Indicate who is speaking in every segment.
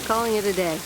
Speaker 1: calling it a day.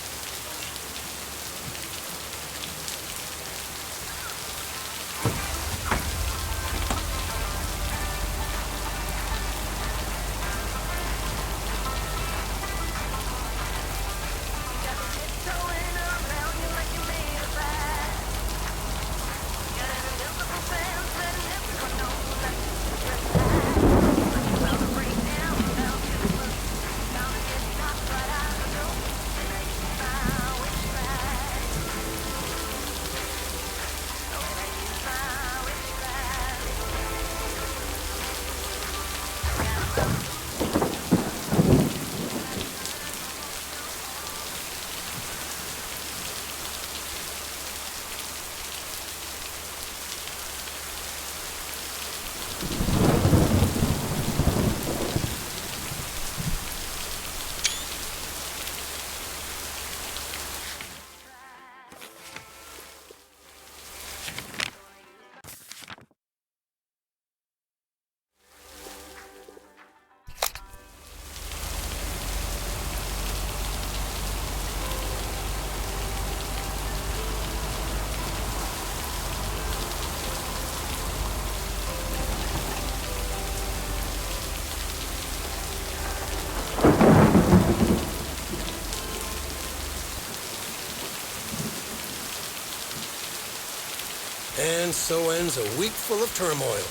Speaker 2: And so ends a week full of turmoil.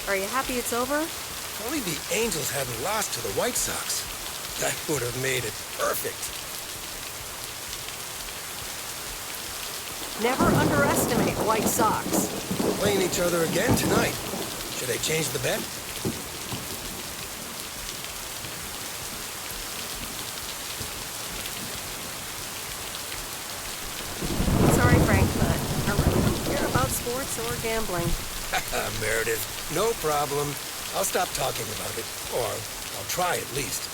Speaker 1: Are you happy it's over?
Speaker 2: If only the Angels hadn't lost to the White Sox. That would have made it perfect.
Speaker 1: Never underestimate White Sox.
Speaker 2: Playing each other again tonight. Should I change the bet?
Speaker 1: Sorry, Frank, but I really don't care about sports or gambling.
Speaker 2: Meredith, no problem. I'll stop talking about it. Or I'll try at least.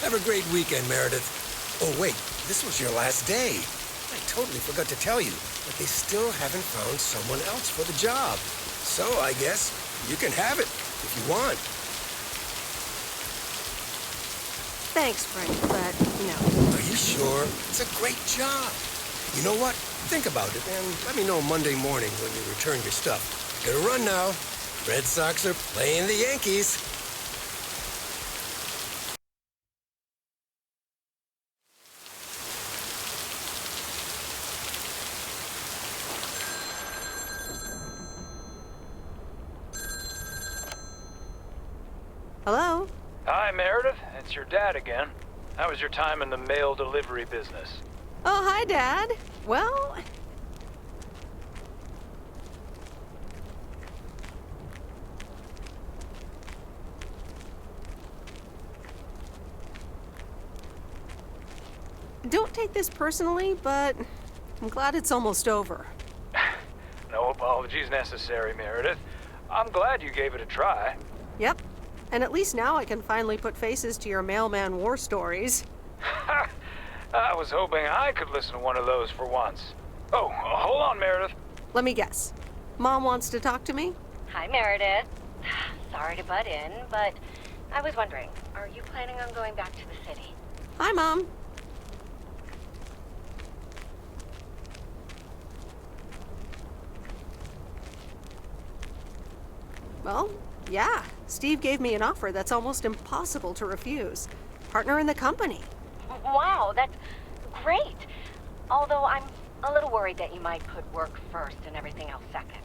Speaker 2: Have a great weekend, Meredith. Oh, wait, this was your last day. I totally forgot to tell you, but they still haven't found someone else for the job. So I guess you can have it if you want.
Speaker 1: Thanks, Frank, but no.
Speaker 2: Are you sure? It's a great job. You know what? Think about it and let me know Monday morning when you return your stuff. Gotta run now. Red Sox are playing the Yankees.
Speaker 1: Hello?
Speaker 3: Hi, Meredith. It's your dad again. How was your time in the mail delivery business?
Speaker 1: Oh, hi, Dad. Well... Don't take this personally, but I'm glad it's almost over.
Speaker 3: No apologies necessary, Meredith. I'm glad you gave it a try.
Speaker 1: Yep. And at least now I can finally put faces to your mailman war stories.
Speaker 3: I was hoping I could listen to one of those for once. Oh, hold on, Meredith.
Speaker 1: Let me guess. Mom wants to talk to me?
Speaker 4: Hi, Meredith. Sorry to butt in, but I was wondering, are you planning on going back to the city?
Speaker 1: Hi, Mom. Well, yeah. Steve gave me an offer that's almost impossible to refuse. Partner in the company.
Speaker 4: Wow, that's great. Although I'm a little worried that you might put work first and everything else second.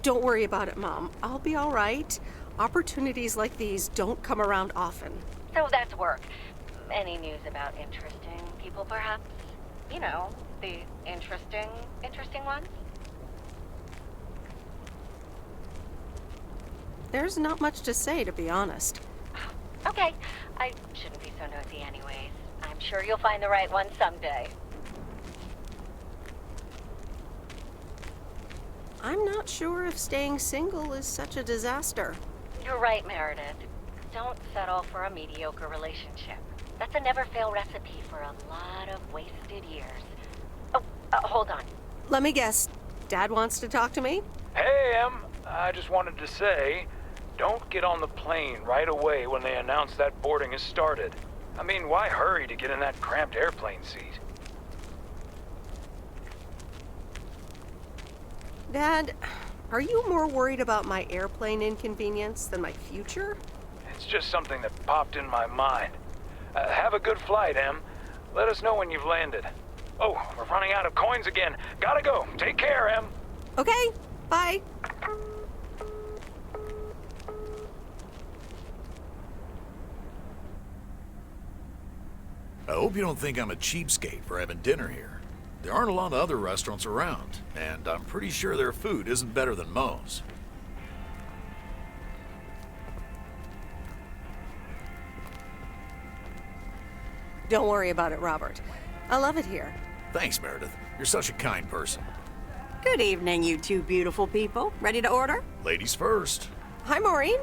Speaker 1: Don't worry about it, Mom. I'll be all right. Opportunities like these don't come around often.
Speaker 4: So that's work. Any news about interesting people, perhaps? You know, the interesting ones?
Speaker 1: There's not much to say, to be honest.
Speaker 4: Okay, I shouldn't be so nosy anyways. I'm sure you'll find the right one someday.
Speaker 1: I'm not sure if staying single is such a disaster.
Speaker 4: You're right, Meredith. Don't settle for a mediocre relationship. That's a never-fail recipe for a lot of wasted years. Oh, hold on.
Speaker 1: Let me guess. Dad wants to talk to me?
Speaker 3: Hey, Em. I just wanted to say, don't get on the plane right away when they announce that boarding has started. I mean, why hurry to get in that cramped airplane seat?
Speaker 1: Dad, are you more worried about my airplane inconvenience than my future?
Speaker 3: It's just something that popped in my mind. Have a good flight, Em. Let us know when you've landed. Oh, we're running out of coins again. Gotta go. Take care, Em.
Speaker 1: Okay, bye.
Speaker 5: I hope you don't think I'm a cheapskate for having dinner here. There aren't a lot of other restaurants around, and I'm pretty sure their food isn't better than Moe's.
Speaker 1: Don't worry about it, Robert. I love it here.
Speaker 5: Thanks, Meredith. You're such a kind person.
Speaker 6: Good evening, you two beautiful people. Ready to order?
Speaker 5: Ladies first.
Speaker 1: Hi, Maureen.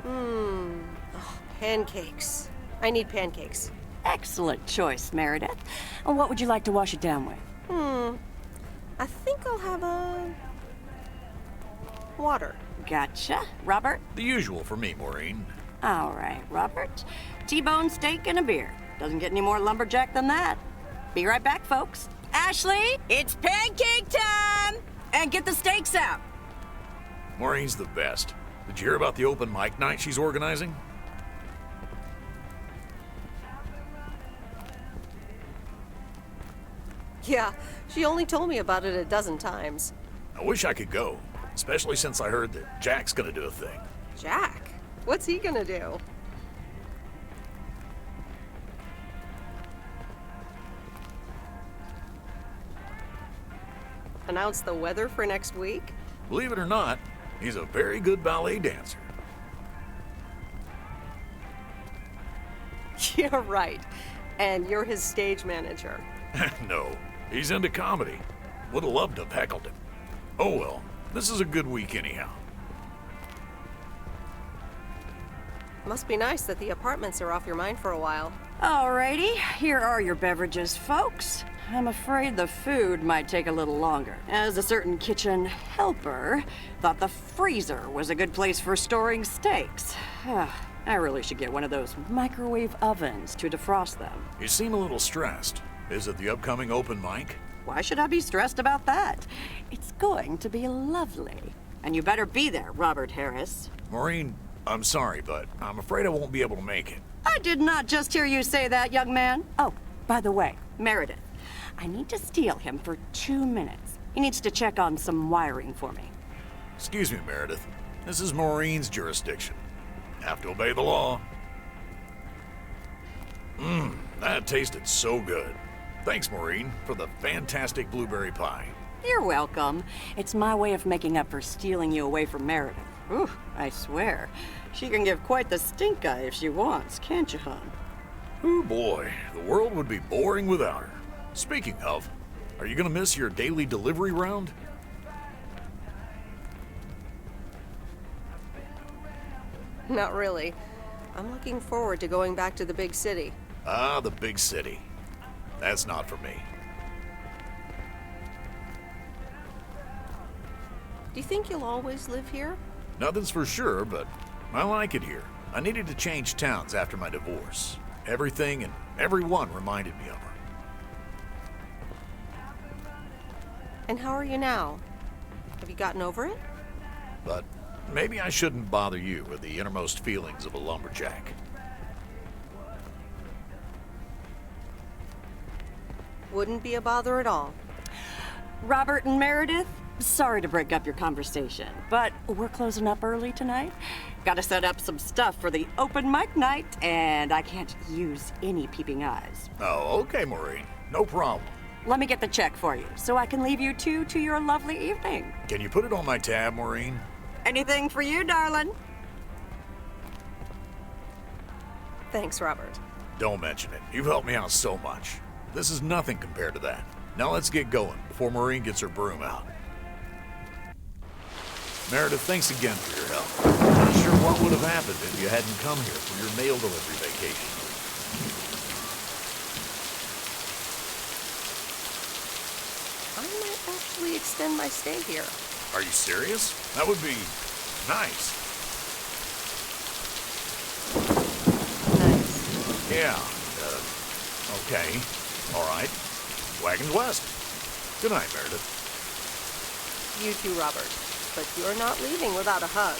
Speaker 1: Oh, pancakes. I need pancakes.
Speaker 6: Excellent choice, Meredith. And what would you like to wash it down with?
Speaker 1: I think I'll have a... water.
Speaker 6: Gotcha. Robert?
Speaker 5: The usual for me, Maureen.
Speaker 6: All right, Robert. T-bone steak and a beer. Doesn't get any more lumberjack than that. Be right back, folks. Ashley, it's pancake time! And get the steaks out.
Speaker 5: Maureen's the best. Did you hear about the open mic night she's organizing?
Speaker 1: Yeah, she only told me about it a dozen times.
Speaker 5: I wish I could go, especially since I heard that Jack's gonna do a thing.
Speaker 1: Jack? What's he gonna do? Announce the weather for next week?
Speaker 5: Believe it or not, he's a very good ballet dancer.
Speaker 1: You're right. And you're his stage manager.
Speaker 5: No, he's into comedy. Would have loved to have heckled him. Oh well, this is a good week anyhow.
Speaker 1: Must be nice that the apartments are off your mind for a while.
Speaker 6: Alrighty, here are your beverages, folks. I'm afraid the food might take a little longer, as a certain kitchen helper thought the freezer was a good place for storing steaks. I really should get one of those microwave ovens to defrost them.
Speaker 5: You seem a little stressed. Is it the upcoming open mic?
Speaker 6: Why should I be stressed about that? It's going to be lovely. And you better be there, Robert Harris.
Speaker 5: Maureen, I'm sorry, but I'm afraid I won't be able to make it.
Speaker 6: I did not just hear you say that, young man. Oh, by the way, Meredith, I need to steal him for 2 minutes. He needs to check on some wiring for me.
Speaker 5: Excuse me, Meredith. This is Maureen's jurisdiction. Have to obey the law. That tasted so good. Thanks, Maureen, for the fantastic blueberry pie.
Speaker 6: You're welcome. It's my way of making up for stealing you away from Meredith. Ooh, I swear. She can give quite the stink eye if she wants, can't you, hon?
Speaker 5: Oh boy, the world would be boring without her. Speaking of, are you gonna miss your daily delivery round?
Speaker 1: Not really. I'm looking forward to going back to the big city.
Speaker 5: Ah, the big city. That's not for me.
Speaker 1: Do you think you'll always live here?
Speaker 5: Nothing's for sure, but I like it here. I needed to change towns after my divorce. Everything and everyone reminded me of her.
Speaker 1: And how are you now? Have you gotten over it?
Speaker 5: But maybe I shouldn't bother you with the innermost feelings of a lumberjack.
Speaker 1: Wouldn't be a bother at all.
Speaker 6: Robert and Meredith, sorry to break up your conversation, but we're closing up early tonight. Gotta set up some stuff for the open mic night, and I can't use any peeping eyes.
Speaker 5: Oh, okay, Maureen. No problem.
Speaker 6: Let me get the check for you, so I can leave you two to your lovely evening.
Speaker 5: Can you put it on my tab, Maureen?
Speaker 6: Anything for you, darling?
Speaker 1: Thanks, Robert.
Speaker 5: Don't mention it. You've helped me out so much. This is nothing compared to that. Now let's get going before Maureen gets her broom out. Meredith, thanks again for your help. I'm not sure what would have happened if you hadn't come here for your mail delivery vacation.
Speaker 1: I might actually extend my stay here.
Speaker 5: Are you serious? That would be nice.
Speaker 1: Nice.
Speaker 5: Yeah. Okay. All right. Wagons west. Good night, Meredith.
Speaker 1: You too, Robert. But you're not leaving without a hug.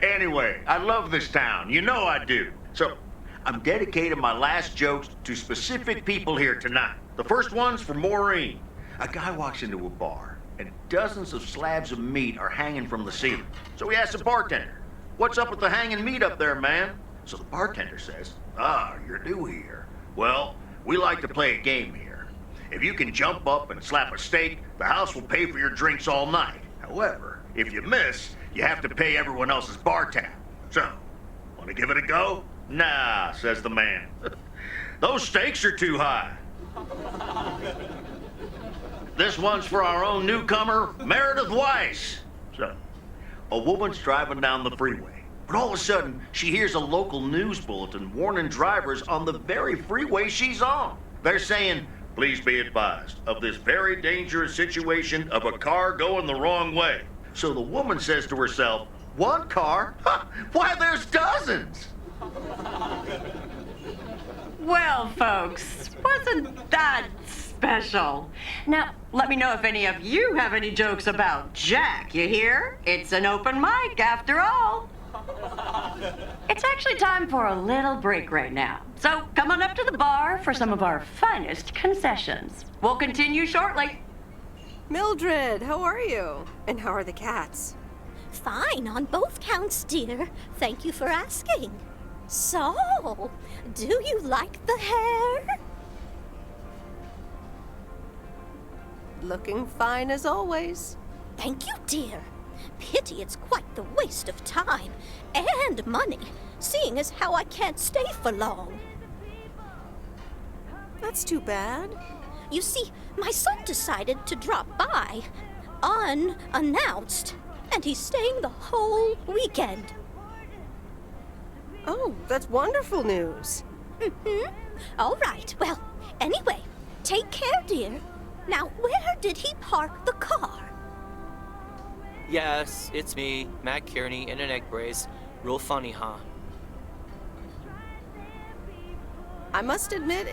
Speaker 7: Anyway, I love this town. You know I do. So, I'm dedicating my last jokes to specific people here tonight. The first one's for Maureen. A guy walks into a bar, and dozens of slabs of meat are hanging from the ceiling. So he asks the bartender, "What's up with the hanging meat up there, man?" So the bartender says, "Ah, you're new here. Well, we like to play a game here. If you can jump up and slap a steak, the house will pay for your drinks all night. However, if you miss, you have to pay everyone else's bar tab. So, want to give it a go?" "Nah," says the man. "Those stakes are too high." This one's for our own newcomer, Meredith Weiss. So, a woman's driving down the freeway, but all of a sudden, she hears a local news bulletin warning drivers on the very freeway she's on. They're saying, "Please be advised of this very dangerous situation of a car going the wrong way." So the woman says to herself, "One car? Why, there's dozens!"
Speaker 6: Well, folks, wasn't that special? Now, let me know if any of you have any jokes about Jack, you hear? It's an open mic after all. It's actually time for a little break right now. So come on up to the bar for some of our finest concessions. We'll continue shortly.
Speaker 1: Mildred, how are you? And how are the cats?
Speaker 8: Fine on both counts, dear. Thank you for asking. So, do you like the hair?
Speaker 1: Looking fine as always.
Speaker 8: Thank you, dear. Pity it's quite the waste of time and money, seeing as how I can't stay for long.
Speaker 1: That's too bad.
Speaker 8: You see, my son decided to drop by, unannounced, and he's staying the whole weekend.
Speaker 1: Oh, that's wonderful news.
Speaker 8: Mm-hmm. All right, well, anyway, take care, dear. Now, where did he park the car?
Speaker 9: Yes, it's me, Matt Kearney, in an egg brace. Real funny, huh?
Speaker 1: I must admit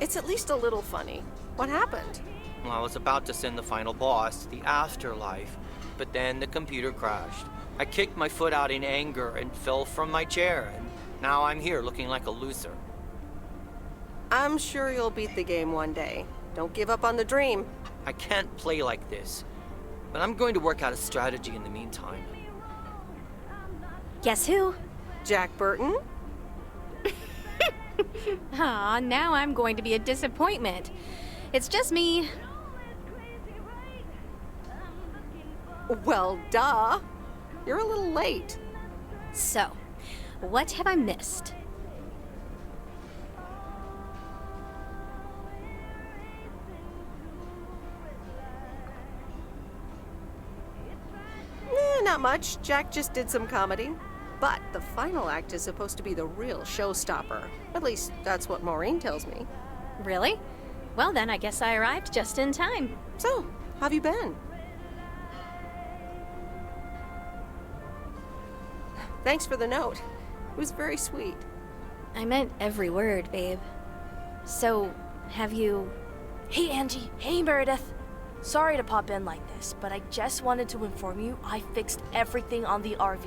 Speaker 1: it's at least a little funny. What happened?
Speaker 9: Well, I was about to send the final boss to the afterlife, but then the computer crashed. I kicked my foot out in anger and fell from my chair, and now I'm here looking like a loser.
Speaker 1: I'm sure you'll beat the game one day. Don't give up on the dream.
Speaker 9: I can't play like this, but I'm going to work out a strategy in the meantime.
Speaker 8: Guess who?
Speaker 1: Jack Burton?
Speaker 10: Aw, now I'm going to be a disappointment. It's just me.
Speaker 1: Well, duh. You're a little late.
Speaker 10: So, what have I missed?
Speaker 1: Not much. Jack just did some comedy. But the final act is supposed to be the real showstopper. At least, that's what Maureen tells me.
Speaker 10: Really? Well, then, I guess I arrived just in time.
Speaker 1: So, how have you been? Thanks for the note. It was very sweet.
Speaker 10: I meant every word, babe. So, have you...
Speaker 11: Hey, Angie. Hey, Meredith. Sorry to pop in like this, but I just wanted to inform you I fixed everything on the RV.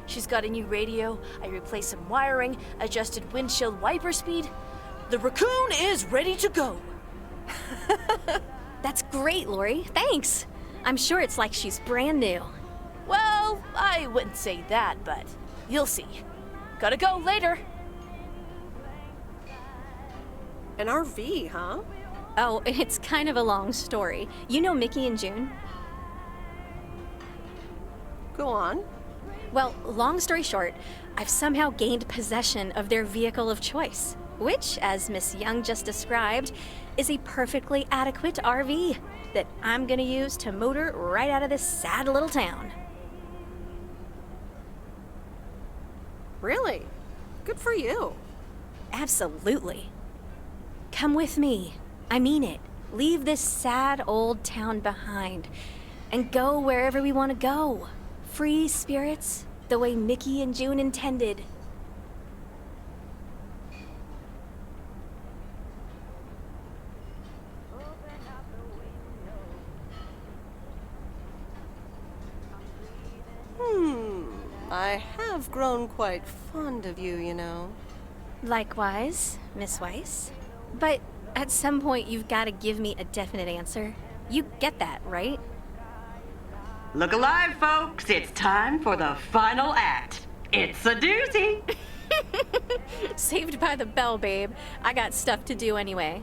Speaker 11: She's got a new radio, I replaced some wiring, adjusted windshield wiper speed. The raccoon is ready to go.
Speaker 10: That's great, Lori. Thanks. I'm sure it's like she's brand new.
Speaker 11: Well, I wouldn't say that, but you'll see. Gotta go later.
Speaker 1: An RV, huh?
Speaker 10: Oh, it's kind of a long story. You know Mickey and June?
Speaker 1: Go on.
Speaker 10: Well, long story short, I've somehow gained possession of their vehicle of choice, which, as Miss Young just described, is a perfectly adequate RV that I'm gonna use to motor right out of this sad little town.
Speaker 1: Really? Good for you.
Speaker 10: Absolutely. Come with me. I mean it. Leave this sad old town behind and go wherever we want to go. Free spirits, the way Mickey and June intended.
Speaker 1: I have grown quite fond of you, you know.
Speaker 10: Likewise, Miss Weiss. But at some point, you've got to give me a definite answer. You get that, right?
Speaker 6: Look alive, folks. It's time for the final act. It's a doozy.
Speaker 10: Saved by the bell, babe. I got stuff to do anyway.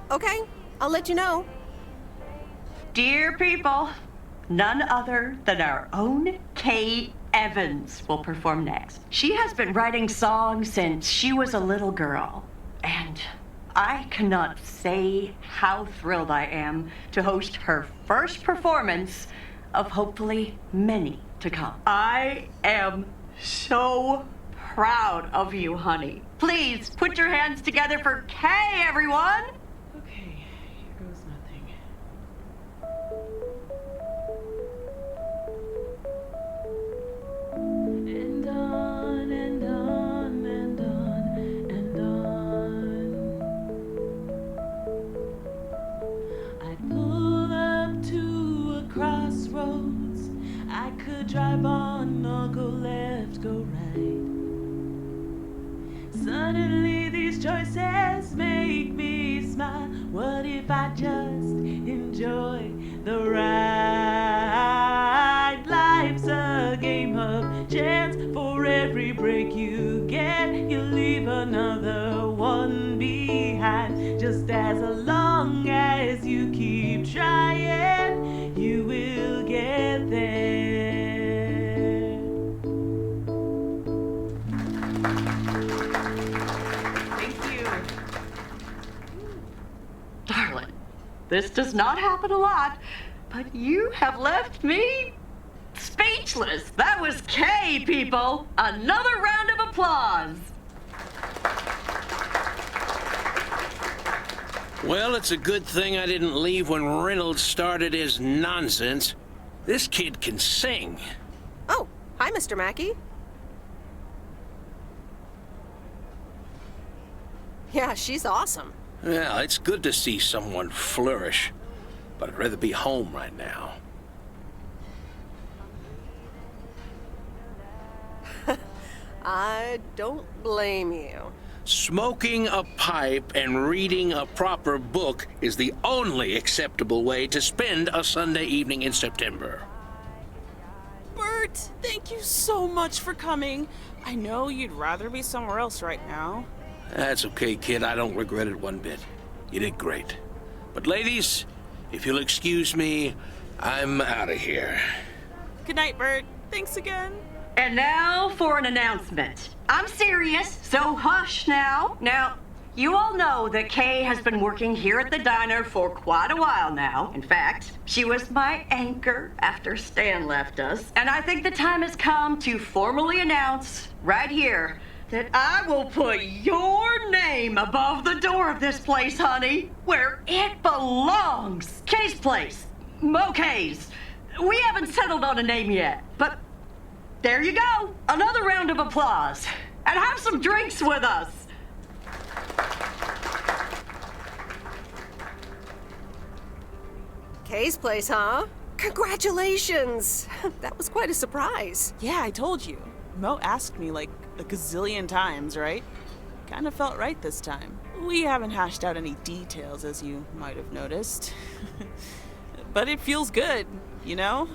Speaker 1: Okay, I'll let you know.
Speaker 6: Dear people, none other than our own Kay Evans will perform next. She has been writing songs since she was a little girl, and I cannot say how thrilled I am to host her first performance of hopefully many to come. I am so proud of you, honey. Please put your hands together for Kay, everyone.
Speaker 12: Okay, here goes nothing. And on and on and on and on. I'd pull up to a crossroads. I could drive on or go left, go right. Suddenly these choices make me smile. What if I just enjoy the ride? Life's a game of chance. For every break you get, you leave another one behind. Just as long as you keep trying, you will get there.
Speaker 6: Darling, this does not happen a lot, but you have left me speechless. That was Kay, people. Another round of applause.
Speaker 13: Well, it's a good thing I didn't leave when Reynolds started his nonsense. This kid can sing.
Speaker 1: Oh, hi, Mr. Mackey. Yeah, she's awesome.
Speaker 13: Well, it's good to see someone flourish, but I'd rather be home right now.
Speaker 1: I don't blame you.
Speaker 13: Smoking a pipe and reading a proper book is the only acceptable way to spend a Sunday evening in September.
Speaker 12: Bert, thank you so much for coming. I know you'd rather be somewhere else right now.
Speaker 13: That's okay, kid. I don't regret it one bit. You did great. But ladies, if you'll excuse me, I'm out of here.
Speaker 12: Good night, Bert. Thanks again.
Speaker 6: And now for an announcement. I'm serious, so hush now. Now, you all know that Kay has been working here at the diner for quite a while now. In fact, she was my anchor after Stan left us. And I think the time has come to formally announce, right here, that I will put your name above the door of this place, honey, where it belongs. Kay's Place. Kay's. We haven't settled on a name yet, but there you go. Another round of applause. And have some drinks with us.
Speaker 1: Kay's Place, huh? Congratulations! That was quite a surprise.
Speaker 12: Yeah, I told you. Mo asked me like a gazillion times, right? Kinda felt right this time. We haven't hashed out any details, as you might have noticed. But it feels good, you know?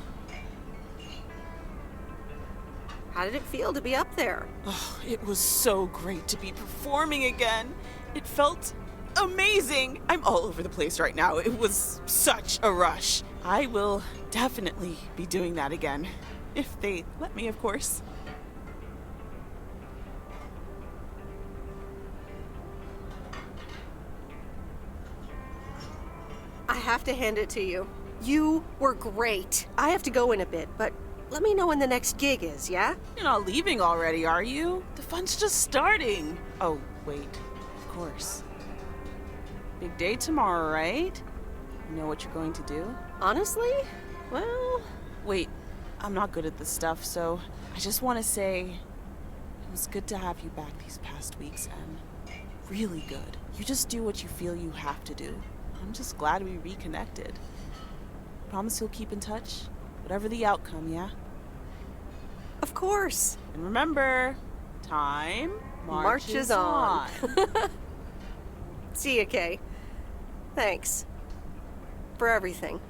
Speaker 1: How did it feel to be up there?
Speaker 12: Oh, it was so great to be performing again. It felt amazing. I'm all over the place right now. It was such a rush. I will definitely be doing that again. If they let me, of course.
Speaker 1: I have to hand it to you. You were great. I have to go in a bit, but let me know when the next gig is, yeah?
Speaker 12: You're not leaving already, are you? The fun's just starting. Oh, wait. Of course. Big day tomorrow, right? You know what you're going to do?
Speaker 1: Honestly? Well...
Speaker 12: Wait, I'm not good at this stuff, so I just want to say it was good to have you back these past weeks, and really good. You just do what you feel you have to do. I'm just glad we reconnected. Promise you'll keep in touch, whatever the outcome, yeah?
Speaker 1: Of course.
Speaker 12: And remember, time marches on.
Speaker 1: See ya, Kay. Thanks. For everything.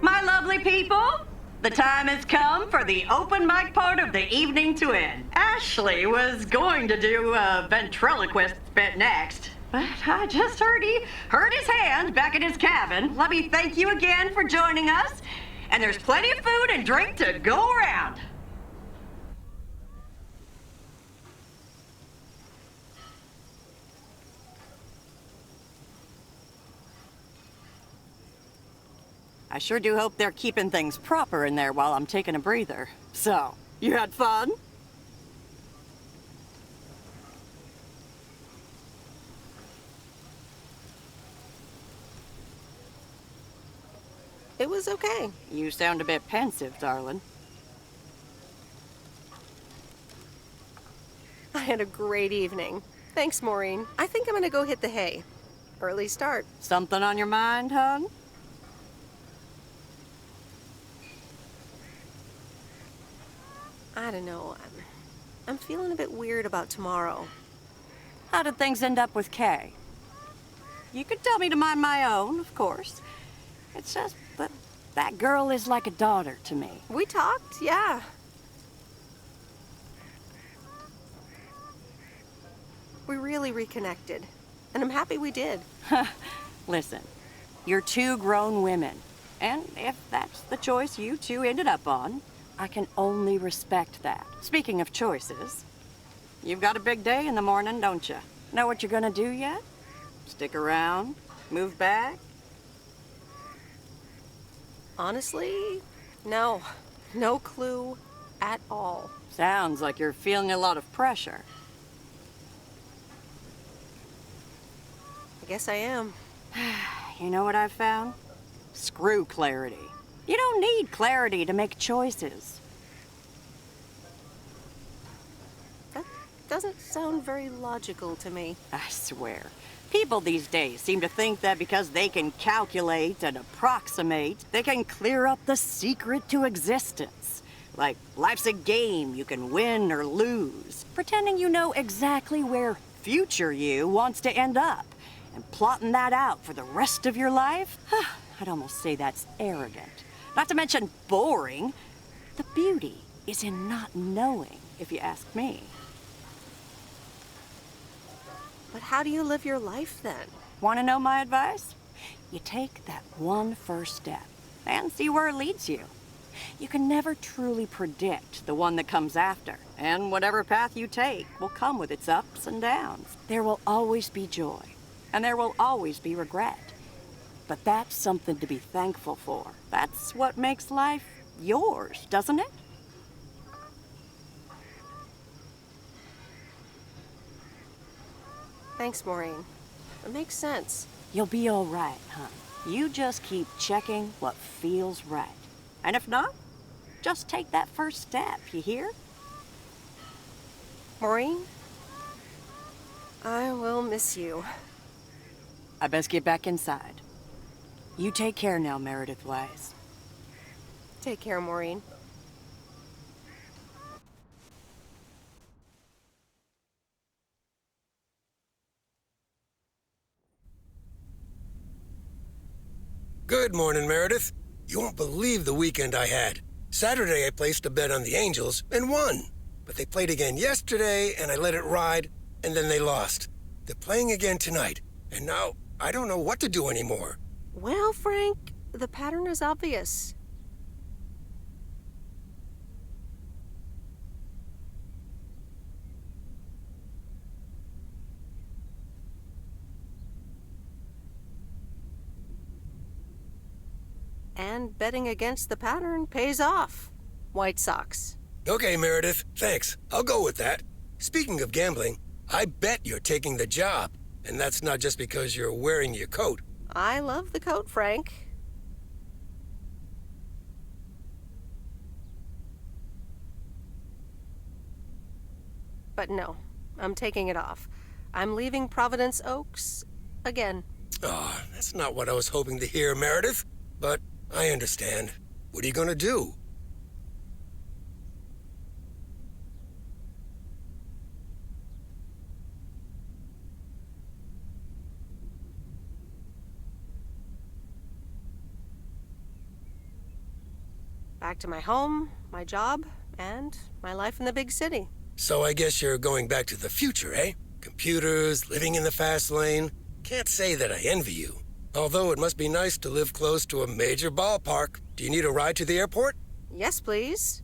Speaker 6: My lovely people, the time has come for the open mic part of the evening to end. Ashley was going to do a ventriloquist bit next, but I just heard his hand back in his cabin. Let me thank you again for joining us, and there's plenty of food and drink to go around. I sure do hope they're keeping things proper in there while I'm taking a breather. So, you had fun?
Speaker 1: It was okay.
Speaker 6: You sound a bit pensive, darling.
Speaker 1: I had a great evening. Thanks, Maureen. I think I'm gonna go hit the hay. Early start.
Speaker 6: Something on your mind, hon?
Speaker 1: I don't know. I'm feeling a bit weird about tomorrow.
Speaker 6: How did things end up with Kay? You could tell me to mind my own, of course. It's just that girl is like a daughter to me.
Speaker 1: We talked, yeah. We really reconnected. And I'm happy we did.
Speaker 6: Listen, you're two grown women. And if that's the choice you two ended up on, I can only respect that. Speaking of choices, you've got a big day in the morning, don't you? Know what you're gonna do yet? Stick around? Move back?
Speaker 1: Honestly, no. No clue at all.
Speaker 6: Sounds like you're feeling a lot of pressure.
Speaker 1: I guess I am.
Speaker 6: You know what I've found? Screw clarity. You don't need clarity to make choices.
Speaker 1: That doesn't sound very logical to me.
Speaker 6: I swear. People these days seem to think that because they can calculate and approximate, they can clear up the secret to existence. Like life's a game you can win or lose, pretending you know exactly where future you wants to end up, and plotting that out for the rest of your life. I'd almost say that's arrogant. Not to mention boring. The beauty is in not knowing, if you ask me.
Speaker 1: But how do you live your life then?
Speaker 6: Want to know my advice? You take that one first step and see where it leads you. You can never truly predict the one that comes after, and whatever path you take will come with its ups and downs. There will always be joy, and there will always be regret. But that's something to be thankful for. That's what makes life yours, doesn't it?
Speaker 1: Thanks, Maureen. It makes sense.
Speaker 6: You'll be all right, hon. You just keep checking what feels right. And if not, just take that first step, you hear?
Speaker 1: Maureen, I will miss you.
Speaker 6: I best get back inside. You take care now, Meredith Wise.
Speaker 1: Take care, Maureen.
Speaker 2: Good morning, Meredith. You won't believe the weekend I had. Saturday I placed a bet on the Angels and won. But they played again yesterday and I let it ride, and then they lost. They're playing again tonight, and now I don't know what to do anymore.
Speaker 1: Well, Frank, the pattern is obvious. And betting against the pattern pays off. White Sox.
Speaker 2: Okay, Meredith, thanks. I'll go with that. Speaking of gambling, I bet you're taking the job. And that's not just because you're wearing your coat.
Speaker 1: I love the coat, Frank. But no, I'm taking it off. I'm leaving Providence Oaks again.
Speaker 2: Oh, that's not what I was hoping to hear, Meredith. But I understand. What are you gonna do?
Speaker 1: Back to my home, my job, and my life in the big city.
Speaker 2: So I guess you're going back to the future, eh? Computers, living in the fast lane. Can't say that I envy you. Although it must be nice to live close to a major ballpark. Do you need a ride to the airport?
Speaker 1: Yes, please.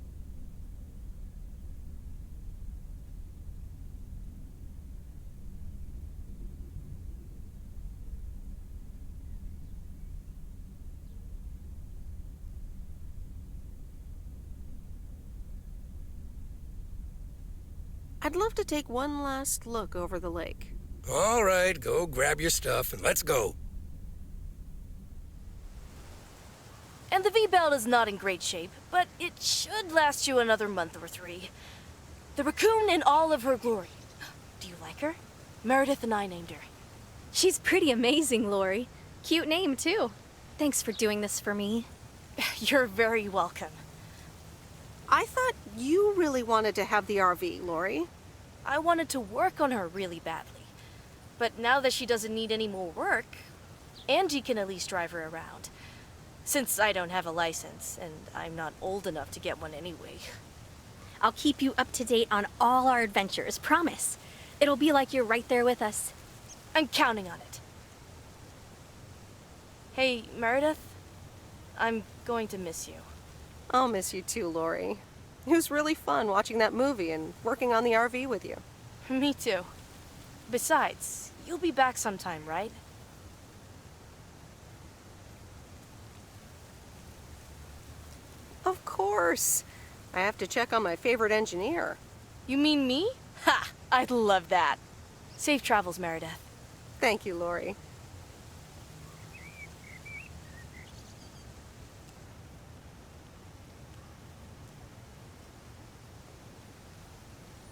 Speaker 1: I'd love to take one last look over the lake.
Speaker 2: All right, go grab your stuff and let's go.
Speaker 11: And the V-belt is not in great shape, but it should last you another month or 3. The raccoon in all of her glory. Do you like her? Meredith and I named her.
Speaker 10: She's pretty amazing, Lori. Cute name, too. Thanks for doing this for me.
Speaker 11: You're very welcome.
Speaker 1: I thought you really wanted to have the RV, Lori.
Speaker 11: I wanted to work on her really badly. But now that she doesn't need any more work, Angie can at least drive her around. Since I don't have a license, and I'm not old enough to get one anyway.
Speaker 10: I'll keep you up to date on all our adventures, promise. It'll be like you're right there with us.
Speaker 11: I'm counting on it. Hey, Meredith, I'm going to miss you.
Speaker 1: I'll miss you too, Lori. It was really fun watching that movie and working on the RV with you.
Speaker 11: Me too. Besides, you'll be back sometime, right?
Speaker 1: Of course. I have to check on my favorite engineer.
Speaker 11: You mean me? Ha! I'd love that. Safe travels, Meredith.
Speaker 1: Thank you, Lori.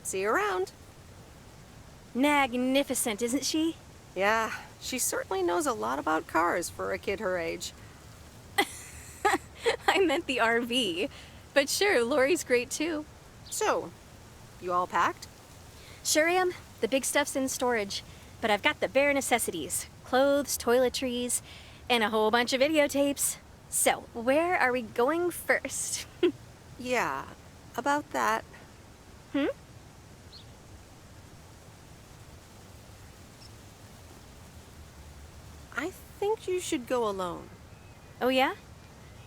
Speaker 1: See you around.
Speaker 10: Magnificent, isn't she?
Speaker 1: Yeah, she certainly knows a lot about cars for a kid her age.
Speaker 10: I meant the RV. But sure, Lori's great too.
Speaker 1: So, you all packed?
Speaker 10: Sure am. The big stuff's in storage. But I've got the bare necessities. Clothes, toiletries, and a whole bunch of videotapes. So, where are we going first?
Speaker 1: Yeah, about that.
Speaker 10: Hmm?
Speaker 1: I think you should go alone.
Speaker 10: Oh, yeah?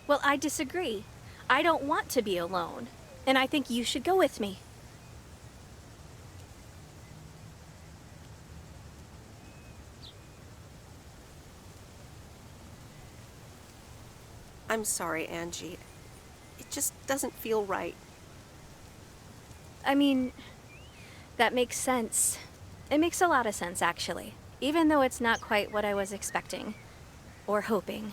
Speaker 10: Well, I disagree. I don't want to be alone. And I think you should go with me.
Speaker 1: I'm sorry, Angie. It just doesn't feel right.
Speaker 10: I mean, that makes sense. It makes a lot of sense, actually, even though it's not quite what I was expecting or hoping.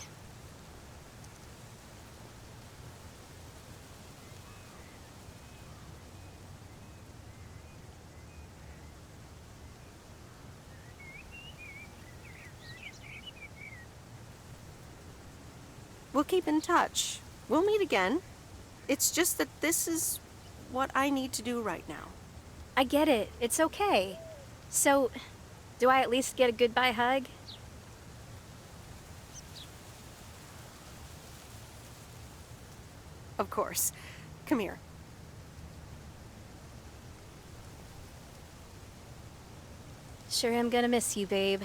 Speaker 1: We'll keep in touch. We'll meet again. It's just that this is what I need to do right now.
Speaker 10: I get it. It's okay. So, do I at least get a goodbye hug?
Speaker 1: Of course. Come here.
Speaker 10: Sure am gonna miss you, babe.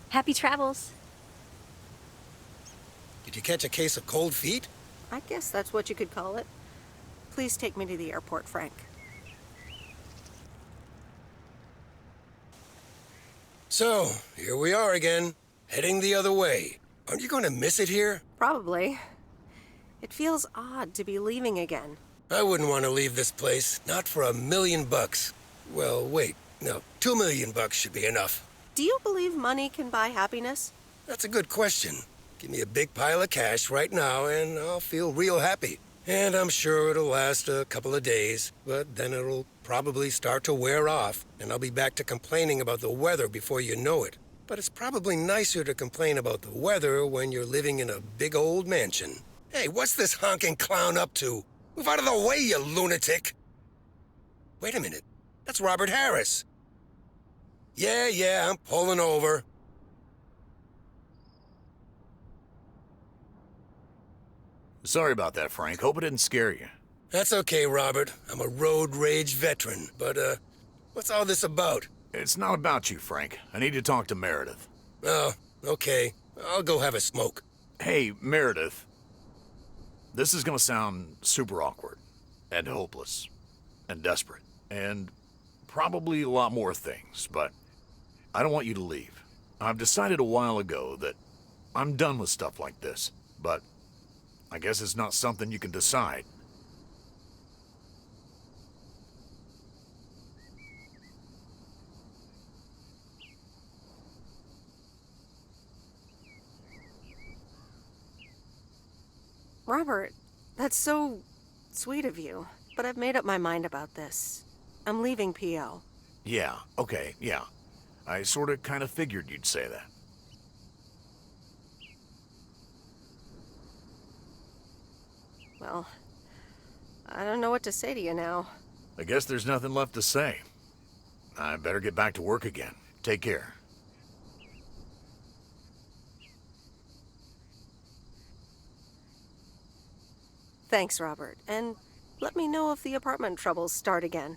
Speaker 10: Happy travels.
Speaker 2: Did you catch a case of cold feet?
Speaker 1: I guess that's what you could call it. Please take me to the airport, Frank.
Speaker 2: So, here we are again, heading the other way. Aren't you going to miss it here?
Speaker 1: Probably. It feels odd to be leaving again.
Speaker 2: I wouldn't want to leave this place, not for $1 million. Well, wait, no, $2 million should be enough.
Speaker 1: Do you believe money can buy happiness?
Speaker 2: That's a good question. Give me a big pile of cash right now and I'll feel real happy. And I'm sure it'll last a couple of days, but then it'll probably start to wear off, and I'll be back to complaining about the weather before you know it. But it's probably nicer to complain about the weather when you're living in a big old mansion. Hey, what's this honking clown up to? Move out of the way, you lunatic! Wait a minute. That's Robert Harris. Yeah, I'm pulling over.
Speaker 5: Sorry about that, Frank. Hope it didn't scare you.
Speaker 2: That's okay, Robert. I'm a road rage veteran. But, what's all this about?
Speaker 5: It's not about you, Frank. I need to talk to Meredith.
Speaker 2: Oh, okay. I'll go have a smoke.
Speaker 5: Hey, Meredith. This is gonna sound super awkward, and hopeless, and desperate, and probably a lot more things, but I don't want you to leave. I've decided a while ago that I'm done with stuff like this, but I guess it's not something you can decide.
Speaker 1: Robert, that's so sweet of you, but I've made up my mind about this. I'm leaving PO.
Speaker 5: Yeah, okay, yeah. I sorta kinda figured you'd say that.
Speaker 1: Well, I don't know what to say to you now.
Speaker 5: I guess there's nothing left to say. I better get back to work again. Take care.
Speaker 1: Thanks, Robert, and let me know if the apartment troubles start again.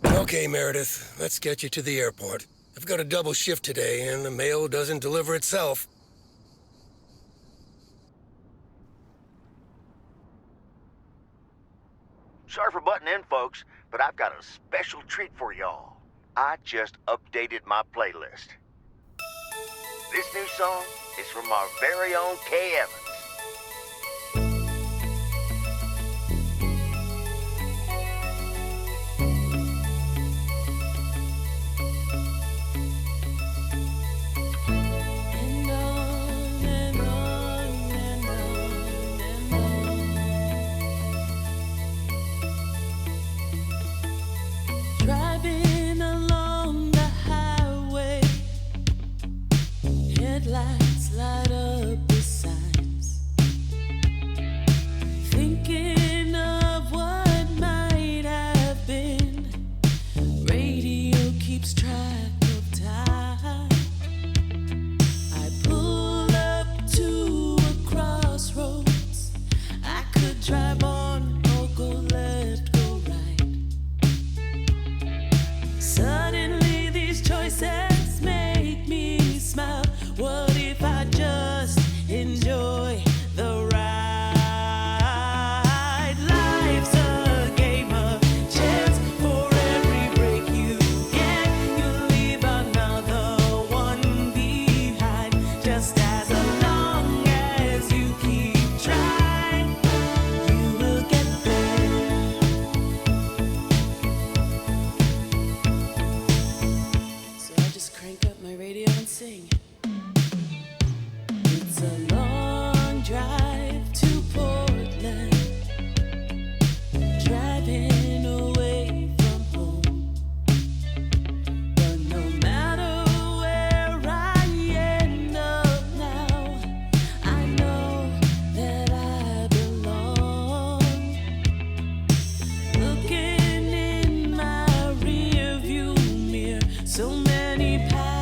Speaker 2: Okay, Meredith, let's get you to the airport. I've got a double shift today, and the mail doesn't deliver itself.
Speaker 7: Sorry for butting in, folks, but I've got a special treat for y'all. I just updated my playlist. This new song is from our very own Kay Evans.
Speaker 12: Driving along the highway, headlights light up the signs. sing. It's a long drive to Portland, driving away from home. But no matter where I end up now, I know that I belong. Looking in my rearview mirror, so many paths